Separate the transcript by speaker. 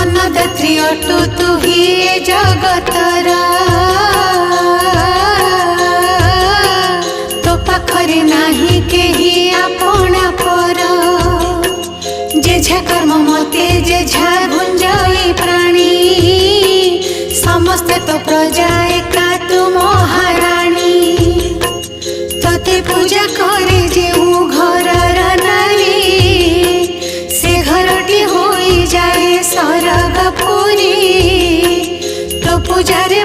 Speaker 1: अन्नदात्री अटु तू ही जगतर तो पाखरे नाही केही आपणा पर जेझा कर्म मते जेझा गुंजई प्राणी समस्ते तो प्रजा एका तू महाराणी तते पूजा करे जेऊ घरर नारी से घरटी होई जाए सरगपुरी तो पूजारे